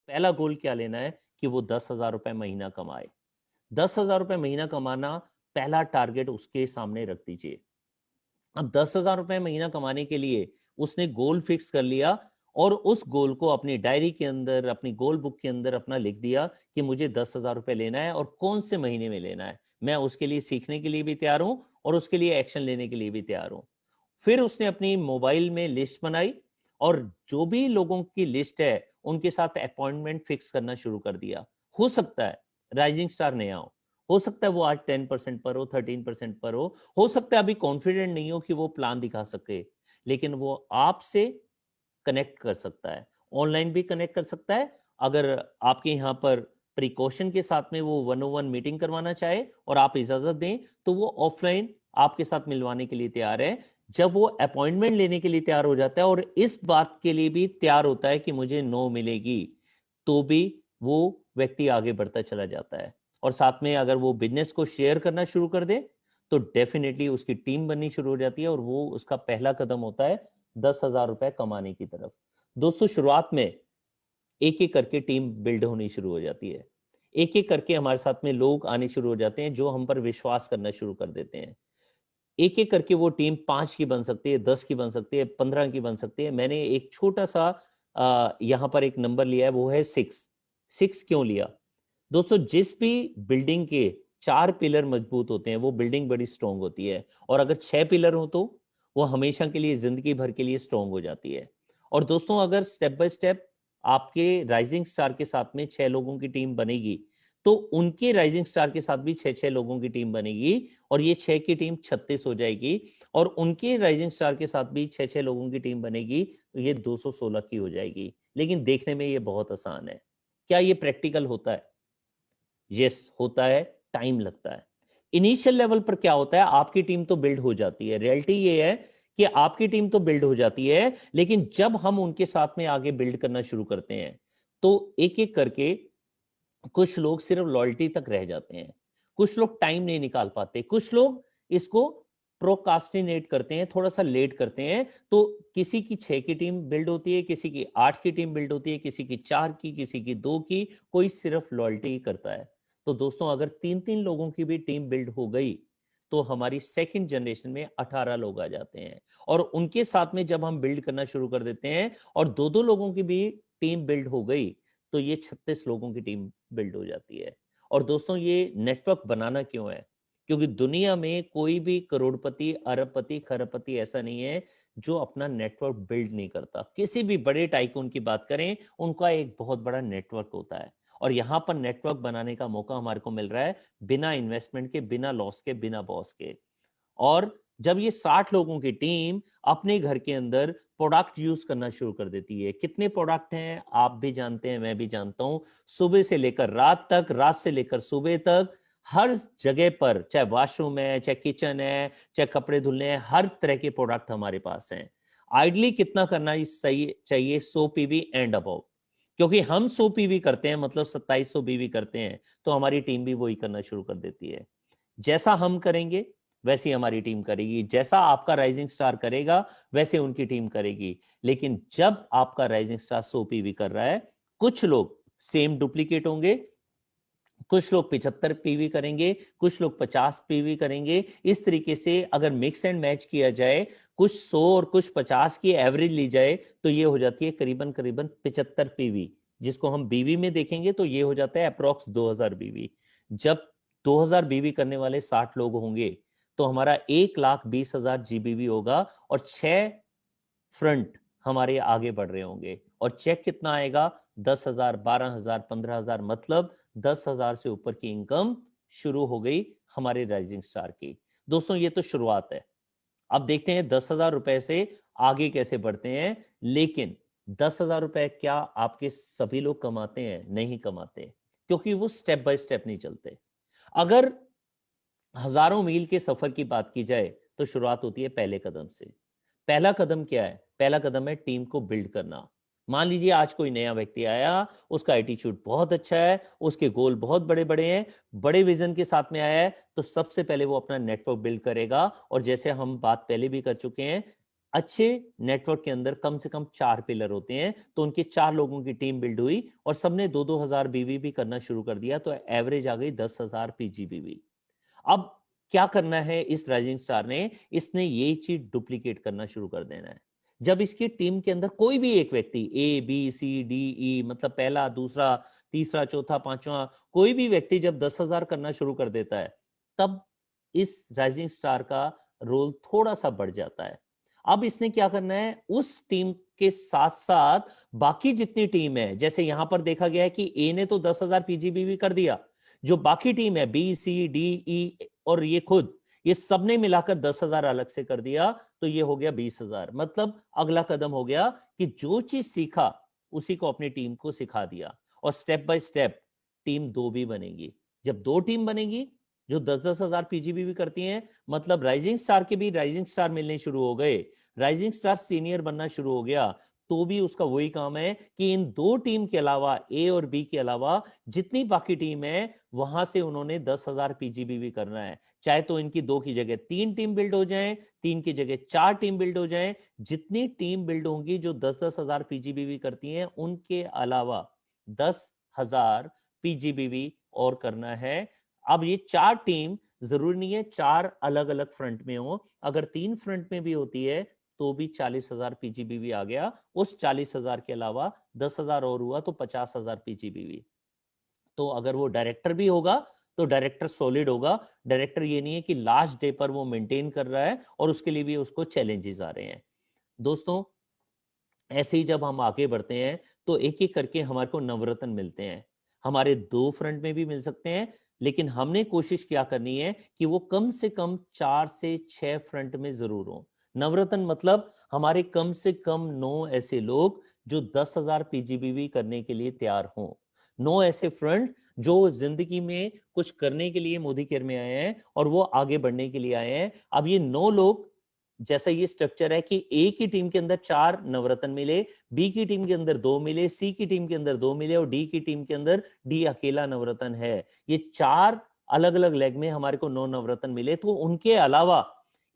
पहला गोल क्या लेना है कि वो 10,000 रुपए महीना कमाए। 10,000 रुपए महीना कमाना पहला टारगेट उसके सामने रख दीजिए। अब 10,000 रुपए महीना कमाने के लिए उसने गोल फिक्स कर लिया और उस गोल को अपनी डायरी के अंदर, अपनी गोल बुक के अंदर अपना लिख दिया कि मुझे 10,000 रुपए लेना है और कौन से महीने में लेना है। मैं उसके लिए सीखने के लिए भी तैयार हूं और उसके लिए एक्शन लेने के लिए भी तैयार हूं। फिर उसने अपनी मोबाइल में लिस्ट बनाई और जो भी लोगों की लिस्ट है उनके साथ अपॉइंटमेंट फिक्स करना शुरू कर दिया। हो सकता है राइजिंग स्टार नया हो सकता है वो आज 10% पर हो, 13% पर हो सकता है अभी कॉन्फिडेंट नहीं हो कि वो प्लान दिखा सके, लेकिन वो आपसे कनेक्ट कर सकता है, ऑनलाइन भी कनेक्ट कर सकता है। अगर आपके यहाँ पर प्रिकॉशन के साथ में वो 101 मीटिंग करवाना चाहे और आप इजाजत दें तो वो ऑफलाइन आपके साथ मिलवाने के लिए तैयार है। जब वो अपॉइंटमेंट लेने के लिए तैयार हो जाता है और इस बात के लिए भी तैयार होता है कि मुझे नो मिलेगी, तो भी वो व्यक्ति आगे बढ़ता चला जाता है। और साथ में अगर वो बिजनेस को शेयर करना शुरू कर दे तो डेफिनेटली उसकी टीम बननी शुरू हो जाती है और वो उसका पहला कदम होता है 10,000 रुपए कमाने की तरफ। दोस्तों शुरुआत में एक एक करके टीम बिल्ड होनी शुरू हो जाती है। एक एक करके हमारे साथ में लोग आने शुरू हो जाते हैं जो हम पर विश्वास करना शुरू कर देते हैं। एक एक करके वो टीम 5 की बन सकती है, 10 की बन सकती है, 15 की बन सकती है। मैंने एक छोटा सा यहाँ पर एक नंबर लिया है, वो है 6। 6 क्यों लिया? दोस्तों जिस भी बिल्डिंग के 4 पिलर मजबूत होते हैं वो बिल्डिंग बड़ी स्ट्रांग होती है, और अगर 6 पिलर हो तो वो हमेशा के लिए, जिंदगी भर के लिए स्ट्रांग हो जाती है। और दोस्तों अगर स्टेप बाय स्टेप आपके राइजिंग स्टार के साथ में 6 लोगों की टीम बनेगी तो उनके राइजिंग स्टार के साथ भी 6 6 लोगों की टीम बनेगी और ये 6 की टीम 36 हो जाएगी। और उनके राइजिंग स्टार के साथ भी 6 6 लोगों की टीम बनेगी तो ये 216 की हो जाएगी। लेकिन देखने में ये बहुत आसान है। क्या ये प्रैक्टिकल होता है? यस होता है, टाइम लगता है। इनिशियल लेवल पर क्या होता है, आपकी टीम तो बिल्ड हो जाती है। रियलिटी ये है कि आपकी टीम तो बिल्ड हो जाती है, लेकिन जब हम उनके साथ में आगे बिल्ड करना शुरू करते हैं तो एक एक करके कुछ लोग सिर्फ लॉयल्टी तक रह जाते हैं, कुछ लोग टाइम नहीं निकाल पाते, कुछ लोग इसको प्रोकास्टिनेट करते हैं, थोड़ा सा लेट करते हैं। तो किसी की 6 की टीम बिल्ड होती है, किसी की 8 की टीम बिल्ड होती है, किसी की 4 की, किसी की 2 की, कोई सिर्फ लॉयल्टी ही करता है। तो दोस्तों अगर 3 3 लोगों की भी टीम बिल्ड हो गई तो हमारी सेकंड जनरेशन में 18 लोग आ जाते हैं। और उनके साथ में जब हम बिल्ड करना शुरू कर देते हैं और 2 2 लोगों की भी टीम बिल्ड हो गई तो ये 36 लोगों की टीम बिल्ड हो जाती है। और दोस्तों ये नेटवर्क बनाना क्यों है? क्योंकि दुनिया में कोई भी करोड़पति, अरबपति, खरबपति ऐसा नहीं है जो अपना नेटवर्क बिल्ड नहीं करता। किसी भी बड़े टाइकून की बात करें, उनका एक बहुत बड़ा नेटवर्क होता है। और यहां पर नेटवर्क बनाने का मौका हमारे को मिल रहा है बिना इन्वेस्टमेंट के, बिना लॉस के, बिना बॉस के। और जब ये 60 लोगों की टीम अपने घर के अंदर प्रोडक्ट यूज करना शुरू कर देती है, कितने प्रोडक्ट हैं आप भी जानते हैं, मैं भी जानता हूं। सुबह से लेकर रात तक, रात से लेकर सुबह तक, हर जगह पर, चाहे वॉशरूम है, चाहे किचन है, चाहे कपड़े धुलने हैं, हर तरह के प्रोडक्ट हमारे पास हैं। आइडली कितना करना सही चाहिए? 100 पीवी एंड अबव। क्योंकि हम 100 पीवी करते हैं मतलब 2700 बीवी करते हैं, तो हमारी टीम भी वही करना शुरू कर देती है। जैसा हम करेंगे वैसी हमारी टीम करेगी, जैसा आपका राइजिंग स्टार करेगा वैसे उनकी टीम करेगी। लेकिन जब आपका राइजिंग स्टार 100 पीवी कर रहा है, कुछ लोग सेम डुप्लीकेट होंगे, कुछ लोग 75 पीवी करेंगे, कुछ लोग 50 पीवी करेंगे। इस तरीके से अगर मिक्स एंड मैच किया जाए, कुछ 100 और कुछ 50 की एवरेज ली जाए तो ये हो जाती है करीबन करीबन 75 पीवी। जिसको हम बीवी में देखेंगे तो ये हो जाता है अप्रोक्स 2000 बीवी। जब 2000 बीवी करने वाले 60 लोग होंगे तो हमारा 1,20,000 जीबीवी होगा और 6 फ्रंट हमारे आगे बढ़ रहे होंगे। और चेक कितना आएगा? 10,000, 12,000, 15,000, मतलब 10,000 से ऊपर की इनकम शुरू हो गई हमारे राइजिंग स्टार की। दोस्तों ये तो शुरुआत है। अब देखते हैं 10,000 रुपए से आगे कैसे बढ़ते हैं। लेकिन 10,000 रुपए क्या आपके सभी लोग कमाते हैं? नहीं कमाते, क्योंकि वो स्टेप बाय स्टेप नहीं चलते। अगर हजारों मील के सफर की बात की जाए तो शुरुआत होती है पहले कदम से। पहला कदम क्या है? पहला कदम है टीम को बिल्ड करना। मान लीजिए आज कोई नया व्यक्ति आया, उसका एटीट्यूड बहुत अच्छा है, उसके गोल बहुत बड़े बड़े हैं, बड़े विजन के साथ में आया है, तो सबसे पहले वो अपना नेटवर्क बिल्ड करेगा। और जैसे हम बात पहले भी कर चुके हैं, अच्छे नेटवर्क के अंदर कम से कम 4 पिलर होते हैं, तो उनके 4 लोगों की टीम बिल्ड हुई और सबने 2-2 हजार बीवी भी करना शुरू कर दिया, तो एवरेज आ गई 10,000 पीजीबीवी। अब क्या करना है इस राइजिंग स्टार ने, इसने ये चीज डुप्लीकेट करना शुरू कर देना है। जब इसकी टीम के अंदर कोई भी एक व्यक्ति A B C D E, मतलब पहला, दूसरा, तीसरा, चौथा, पांचवा, कोई भी व्यक्ति जब 10,000 करना शुरू कर देता है, तब इस राइजिंग स्टार का रोल थोड़ा सा बढ़ जाता है। अब इसने क्या करना है, उस टीम के साथ साथ बाकी जितनी टीम है, जैसे यहां पर देखा गया है कि ए ने तो 10,000 पीजीबीवी कर दिया, जो बाकी टीम है B C D E और ये खुद, ये सबने मिलाकर 10,000 अलग से कर दिया, तो ये हो गया 20,000। मतलब अगला कदम हो गया कि जो चीज सीखा उसी को अपनी टीम को सिखा दिया, और स्टेप बाय स्टेप टीम 2 भी बनेगी। जब 2 टीम बनेगी जो 10-10 हजार पीजीबी भी करती हैं, मतलब राइजिंग स्टार के भी राइजिंग स्टार मिलने शुरू हो गए, राइजिंग स्टार सीनियर बनना शुरू हो गया, तो भी उसका वही काम है कि इन 2 टीम के अलावा, ए और बी के अलावा जितनी बाकी टीम है, वहां से उन्होंने 10,000 पीजीबी भी करना है। चाहे तो इनकी 2 की जगह 3 टीम बिल्ड हो जाए, 3 की जगह 4 टीम बिल्ड हो जाए, जितनी टीम बिल्ड होंगी जो 10-10 हजार पीजीबी भी करती हैं, उनके अलावा 10,000 पीजीबी और करना है। अब ये 4 टीम जरूरी नहीं है 4 अलग अलग फ्रंट में हो, अगर 3 फ्रंट में भी होती है तो भी 40,000 पीजीबीवी आ गया। उस 40,000 के अलावा 10,000 और हुआ तो 50,000 पीजीबीवी। तो अगर वो डायरेक्टर भी होगा तो डायरेक्टर सॉलिड होगा। डायरेक्टर ये नहीं है कि लास्ट डे पर वो मेंटेन कर रहा है और उसके लिए भी उसको चैलेंजेस आ रहे हैं। दोस्तों, ऐसे ही जब हम आगे बढ़ते हैं तो एक एक करके हमारे को नवरत्न मिलते हैं। हमारे 2 फ्रंट में भी मिल सकते हैं, लेकिन हमने कोशिश क्या करनी है कि वो कम से कम 4 से 6 फ्रंट में जरूर हो। नवरत्न मतलब हमारे कम से कम 9 ऐसे लोग जो 10,000 पीजीबीवी करने के लिए तैयार हों। 9 ऐसे फ्रंट जो जिंदगी में कुछ करने के लिए मोदी केयर में आए हैं और वो आगे बढ़ने के लिए आए हैं। अब ये 9 लोग, जैसा ये स्ट्रक्चर है कि ए की टीम के अंदर 4 नवरत्न मिले, बी की टीम के अंदर 2 मिले, सी की टीम के अंदर 2 मिले और डी की टीम के अंदर डी अकेला नवरत्न है। ये 4 अलग अलग लेग में हमारे को 9 नवरत्न मिले। तो उनके अलावा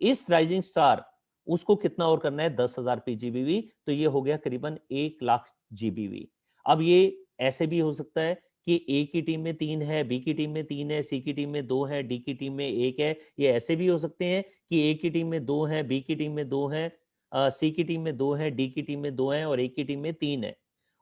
इस राइजिंग स्टार, उसको कितना और करना है, 10,000 पीजीबीवी, तो ये हो गया करीबन 1,00,000 जीबीवी। अब ये ऐसे भी हो सकता है कि ए की टीम में 3 है, बी की टीम में 3 है, सी की टीम में 2 है, डी की टीम में 1 है। ये ऐसे भी हो सकते हैं कि ए की टीम में 2 है, बी की टीम में 2 है, सी की टीम में 2 है, डी की टीम में 2 है और ए की टीम में 3 है।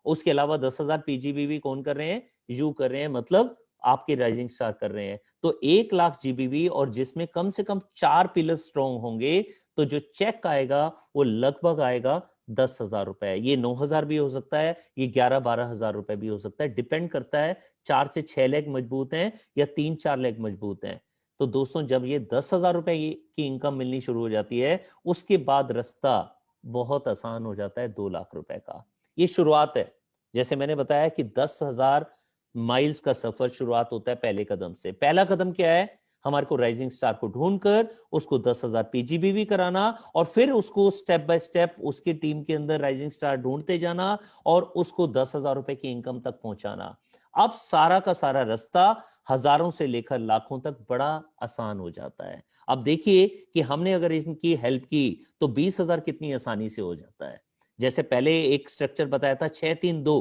उसके अलावा 10,000 पीजीबीवी कौन कर रहे हैं, यू कर रहे हैं, मतलब आपके राइजिंग स्टार कर रहे हैं। तो 1,00,000 जीबीवी और जिसमें कम से कम 4 पिलर स्ट्रॉन्ग होंगे, तो जो चेक आएगा वो लगभग आएगा 10,000 रुपए। ये 9,000 भी हो सकता है, ये 11-12 हजार रुपए भी हो सकता है, डिपेंड करता है 4 से 6 लेग मजबूत हैं या 3-4 लेग मजबूत हैं। तो दोस्तों, जब ये 10,000 रुपए की इनकम मिलनी शुरू हो जाती है, उसके बाद रास्ता बहुत आसान हो जाता है 2,00,000 रुपए का। ये शुरुआत है। जैसे मैंने बताया कि 10,000 माइल्स का सफर शुरुआत होता है पहले कदम से। पहला कदम क्या है, हमारे को राइजिंग स्टार को ढूंढकर उसको 10,000 पीजीबीवी कराना और फिर उसको स्टेप बाय स्टेप उसकी टीम के अंदर राइजिंग स्टार ढूंढते जाना और उसको 10,000 रुपए की इनकम तक पहुंचाना। अब सारा का सारा रास्ता हजारों से लेकर लाखों तक बड़ा आसान हो जाता है। अब देखिए कि हमने अगर इनकी हेल्प की तो 20,000 कितनी आसानी से हो जाता है। जैसे पहले एक स्ट्रक्चर बताया था 6-3-2,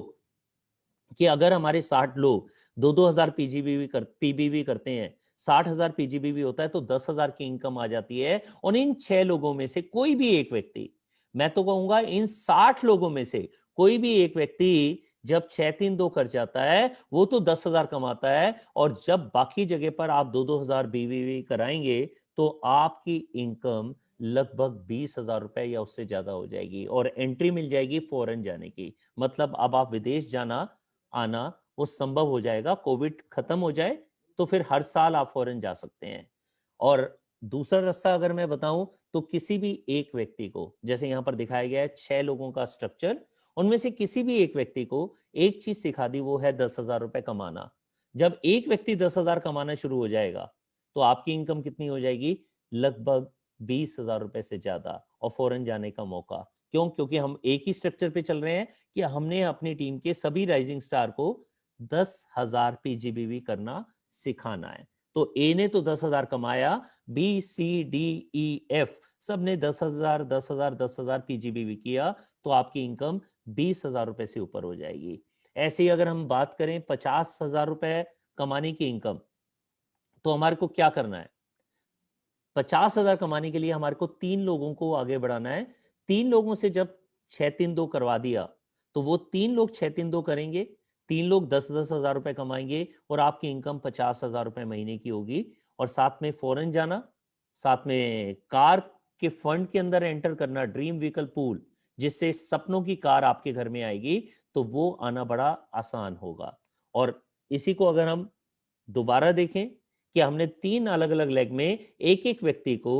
कि अगर हमारे 60 लोग 2-2 हजार पीबीवी करते हैं, 60,000 पीजीबीवी होता है, तो 10,000 की इनकम आ जाती है। और इन 6 लोगों में से कोई भी एक व्यक्ति, मैं तो कहूंगा इन 60 लोगों में से कोई भी एक व्यक्ति जब 6-3-2 कर जाता है, वो तो 10,000 कमाता है। और जब बाकी जगह पर आप 2-2 हजार बीवीवी कराएंगे, तो आपकी इनकम लगभग 20,000 रुपए या उससे ज्यादा हो जाएगी और एंट्री मिल जाएगी फॉरेन जाने की। मतलब अब आप विदेश जाना आना वो संभव हो जाएगा। कोविड खत्म हो जाए तो फिर हर साल आप फॉरेन जा सकते हैं। और दूसरा रास्ता अगर मैं बताऊं, तो किसी भी एक व्यक्ति को, जैसे यहां पर दिखाया गया है 6 लोगों का स्ट्रक्चर, उनमें से किसी भी एक व्यक्ति को एक चीज सिखा दी, वो है 10,000 रुपए कमाना। जब एक व्यक्ति 10,000 कमाना शुरू हो जाएगा, तो आपकी इनकम कितनी हो जाएगी, लगभग 20,000 रुपए से ज्यादा, और फॉरेन जाने का मौका। क्यों? क्योंकि हम एक ही स्ट्रक्चर पे चल रहे हैं कि हमने अपनी टीम के सभी राइजिंग स्टार को 10,000 पीजीबीवी करना सिखाना है। तो ए ने तो 10,000 कमाया, B C D E F सबने 10,000 10,000 10,000 पीजीबीवी किया तो आपकी इनकम 20,000 रुपए से ऊपर हो जाएगी। ऐसे ही अगर हम बात करें 50,000 रुपए कमाने की इनकम, तो हमारे को क्या करना है? 50,000 कमाने के लिए हमारे को 3 लोगों को आगे बढ़ाना है। 3 लोगों से जब 6-3-2 करवा दिया, तो वो 3 लोग 6-3-2 करेंगे, 3 लोग 10-10 हजार रुपए कमाएंगे और आपकी इनकम 50,000 रुपए महीने की होगी। और साथ में फॉरेन जाना, साथ में कार के फंड के अंदर एंटर करना, ड्रीम व्हीकल पूल, जिससे सपनों की कार आपके घर में आएगी, तो वो आना बड़ा आसान होगा। और इसी को अगर हम दोबारा देखें कि हमने 3 अलग अलग लेग में एक एक व्यक्ति को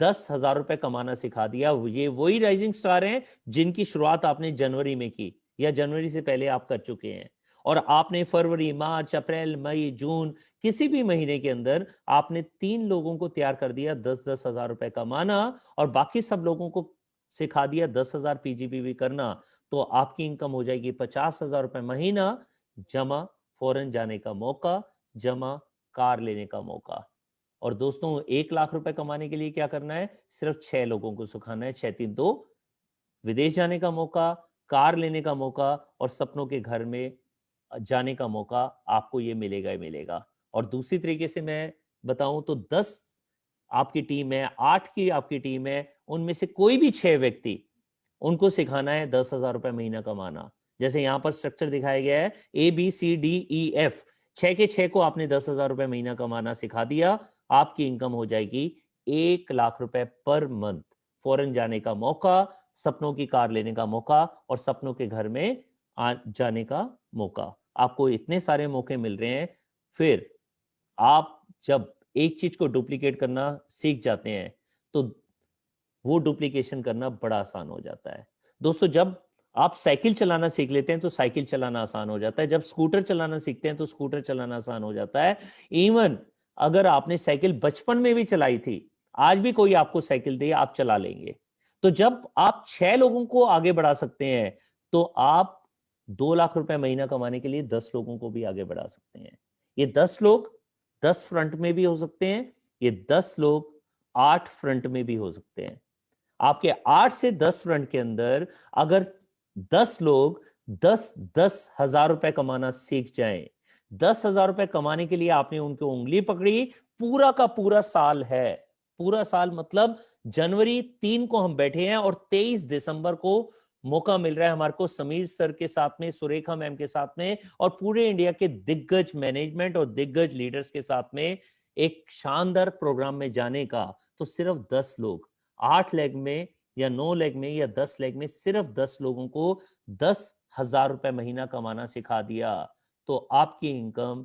10,000 रुपए कमाना सिखा दिया। ये वही राइजिंग स्टार हैं जिनकी शुरुआत आपने जनवरी में की या जनवरी से पहले आप कर चुके हैं, और आपने फरवरी, मार्च, अप्रैल, मई, जून, किसी भी महीने के अंदर आपने 3 लोगों को तैयार कर दिया 10-10 हजार रुपए कमाना, और बाकी सब लोगों को सिखा दिया 10,000 पीजीपीवी करना। तो आपकी इनकम हो जाएगी 50,000 रुपए महीना, जमा फॉरेन जाने का मौका, जमा कार लेने का मौका। और दोस्तों 1 लाख रुपए कमाने के लिए क्या करना है? सिर्फ 6 लोगों को सिखाना है, 6-3-2, विदेश जाने का मौका, कार लेने का मौका और सपनों के घर में जाने का मौका आपको ये मिलेगा ही मिलेगा। और दूसरी तरीके से मैं बताऊं तो 10 आपकी टीम है, 8 की आपकी टीम है, उनमें से कोई भी 6 व्यक्ति, उनको सिखाना है 10,000 रुपए महीना कमाना। जैसे यहां पर स्ट्रक्चर दिखाया गया है ABCDEF, 6 के 6 को आपने 10,000 रुपए महीना कमाना सिखा दिया, आपकी इनकम हो जाएगी 1 लाख रुपए पर मंथ। फॉरेन जाने का मौका, सपनों की कार लेने का मौका और सपनों के घर में जाने का मौका। आपको इतने सारे मौके मिल रहे हैं। फिर आप जब एक चीज को डुप्लीकेट करना सीख जाते हैं, तो वो डुप्लीकेशन करना बड़ा आसान हो जाता है। दोस्तों जब आप साइकिल चलाना सीख लेते हैं तो साइकिल चलाना आसान हो जाता है, जब स्कूटर चलाना सीखते हैं तो स्कूटर चलाना आसान हो जाता है। इवन अगर आपने साइकिल बचपन में भी चलाई थी, आज भी कोई आपको साइकिल दे, आप चला लेंगे। तो जब आप 6 लोगों को आगे बढ़ा सकते हैं, तो आप 2 लाख रुपए महीना कमाने के लिए 10 लोगों को भी आगे बढ़ा सकते हैं। ये 10 लोग 10 फ्रंट में भी हो सकते हैं, ये 10 लोग 8 फ्रंट में भी हो सकते हैं। आपके 8 से 10 फ्रंट के अंदर अगर 10 लोग 10-10 हजार रुपए कमाना सीख जाएं, 10,000 रुपए कमाने के लिए आपने उनकी उंगली पकड़ी, पूरा का पूरा साल है। पूरा साल मतलब जनवरी 3 को हम बैठे हैं और 23 दिसंबर को मौका मिल रहा है हमारे को समीर सर के साथ में, सुरेखा मैम के साथ में और पूरे इंडिया के दिग्गज मैनेजमेंट और दिग्गज लीडर्स के साथ में एक शानदार प्रोग्राम में जाने का। तो सिर्फ 10 लोग 8 लेग में या 9 लेग में या 10 लेग में सिर्फ 10 लोगों को 10,000 रुपए महीना कमाना सिखा दिया, तो आपकी इनकम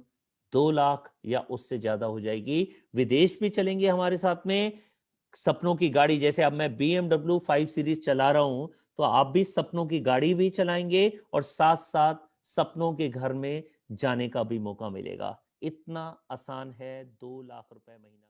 2 लाख या उससे ज्यादा हो जाएगी। विदेश भी चलेंगे हमारे साथ में, सपनों की गाड़ी, जैसे अब मैं BMW 5 सीरीज चला रहा हूं, तो आप भी सपनों की गाड़ी भी चलाएंगे और साथ साथ सपनों के घर में जाने का भी मौका मिलेगा। इतना आसान है 2 लाख रुपए महीना।